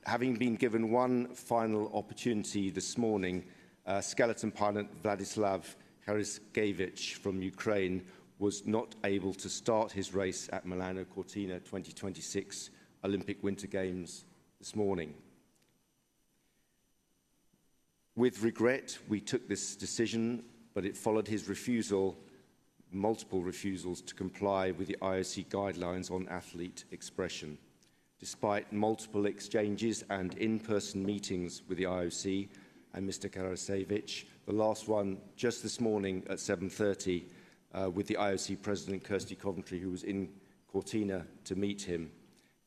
having been given one final opportunity this morning, skeleton pilot Olena Heraskevych from Ukraine was not able to start his race at Milano Cortina 2026 Olympic Winter Games this morning. With regret, we took this decision, but it followed his refusal, multiple refusals, to comply with the IOC guidelines on athlete expression. Despite multiple exchanges and in-person meetings with the IOC and Mr. Heraskevych, the last one just this morning at 7:30 with the IOC President Kirsty Coventry, who was in Cortina to meet him,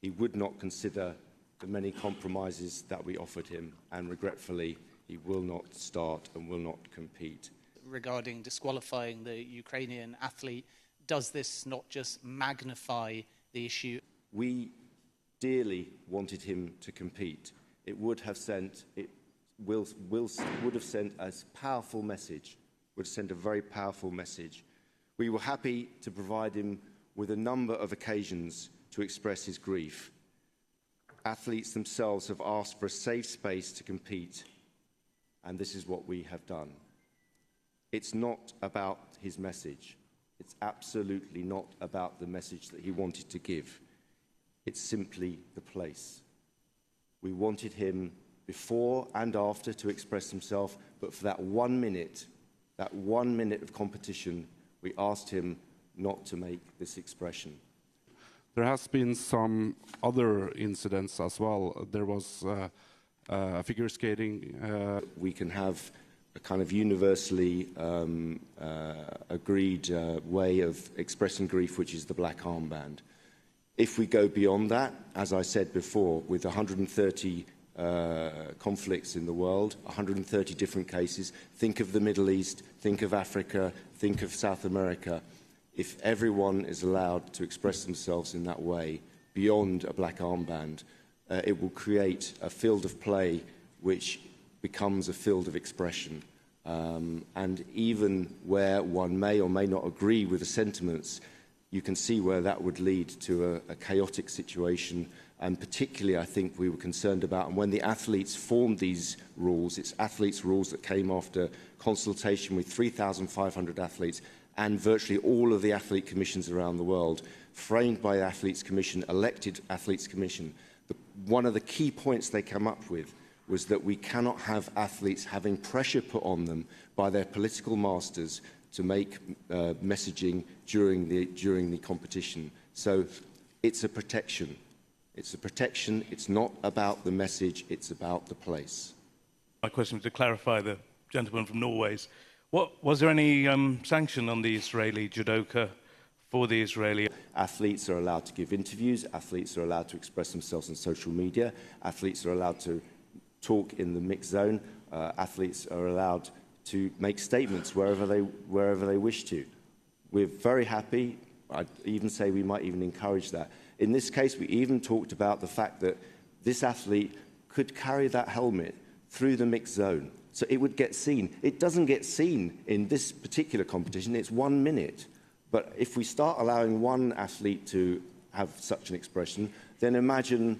he would not consider the many compromises that we offered him, and regretfully, he will not start and will not compete. Regarding disqualifying the Ukrainian athlete, does this not just magnify the issue? We dearly wanted him to compete. It would have sent, would have sent a powerful message, would send a very powerful message. We were happy to provide him with a number of occasions to express his grief. Athletes themselves have asked for a safe space to compete, and this is what we have done. It's not about his message. It's absolutely not about the message that he wanted to give. It's simply the place. We wanted him before and after to express himself, but for that 1 minute of competition, we asked him not to make this expression. There has been some other incidents as well. There was figure skating. We can have a kind of universally agreed way of expressing grief, which is the black armband. If we go beyond that, as I said before, with 130 conflicts in the world, 130 different cases, think of the Middle East, think of Africa, think of South America. If everyone is allowed to express themselves in that way, beyond a black armband, it will create a field of play which becomes a field of expression. And even where one may or may not agree with the sentiments, you can see where that would lead to a chaotic situation. And particularly, I think we were concerned about, and when the athletes formed these rules, it's athletes' rules that came after consultation with 3,500 athletes and virtually all of the athlete commissions around the world, framed by the Athletes Commission, elected Athletes Commission. One of the key points they came up with was that we cannot have athletes having pressure put on them by their political masters to make messaging during the competition. So it's a protection. It's a protection. It's not about the message. It's about the place. My question was to clarify the gentleman from Norway's. Was there any sanction on the Israeli judoka for the Israeli? Athletes are allowed to give interviews. Athletes are allowed to express themselves on social media. Athletes are allowed to talk in the mixed zone. Athletes are allowed to make statements wherever they wish to. We're very happy. I'd even say we might even encourage that. In this case, we even talked about the fact that this athlete could carry that helmet through the mixed zone, so it would get seen. It doesn't get seen in this particular competition. It's 1 minute. But if we start allowing one athlete to have such an expression, then imagine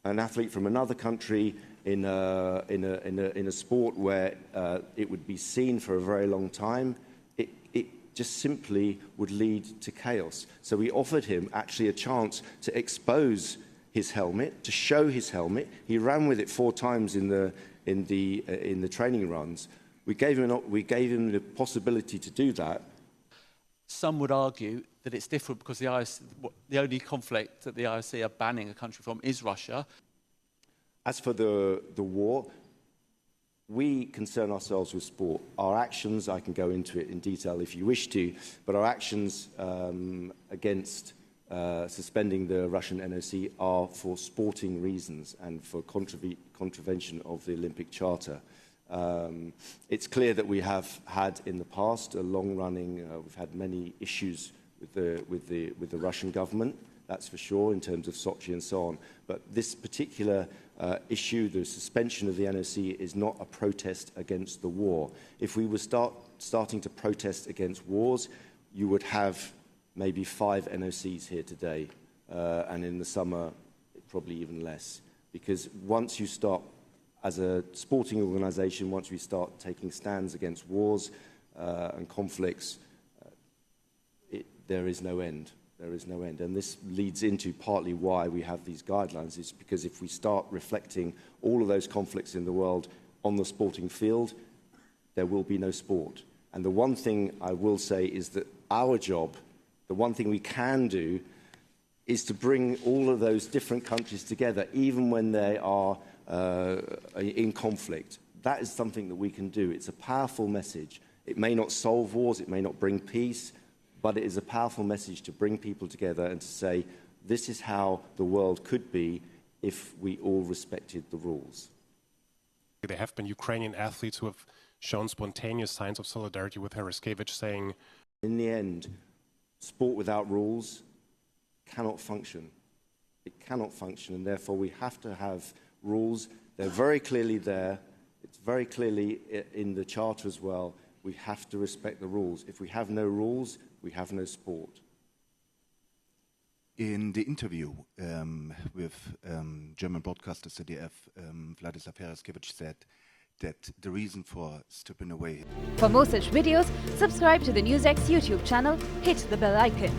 an athlete from another country in a sport where it would be seen for a very long time. It just simply would lead to chaos. So we offered him actually a chance to expose his helmet, to show his helmet. He ran with it 4 times in the training runs. We gave him the possibility to do that. Some would argue that it's different because the only conflict that the IOC are banning a country from is Russia. As for the war, we concern ourselves with sport. Our actions, I can go into it in detail if you wish to, but our actions against suspending the Russian NOC are for sporting reasons and for contravention of the Olympic Charter. It's clear that we have had in the past a long-running, we've had many issues with the Russian government, that's for sure, in terms of Sochi and so on. But this particular issue, the suspension of the NOC, is not a protest against the war. If we were starting to protest against wars, you would have maybe 5 NOCs here today, and in the summer, probably even less. Because once you start, as a sporting organisation, once we start taking stands against wars and conflicts, there is no end. There is no end. And this leads into partly why we have these guidelines, is because if we start reflecting all of those conflicts in the world on the sporting field, there will be no sport. And the one thing I will say is that our job, the one thing we can do, is to bring all of those different countries together, even when they are in conflict. That is something that we can do. It's a powerful message. It may not solve wars, it may not bring peace, but it is a powerful message to bring people together and to say, this is how the world could be if we all respected the rules. There have been Ukrainian athletes who have shown spontaneous signs of solidarity with Heraskevych, saying, in the end, sport without rules cannot function. It cannot function, and therefore we have to have rules. They're very clearly there. It's very clearly in the Charter as well. We have to respect the rules. If we have no rules, we have no sport. In the interview with German broadcaster ZDF, Olena Heraskevych said that the reason for stripping away... For more such videos, subscribe to the Newsx YouTube channel, hit the bell icon.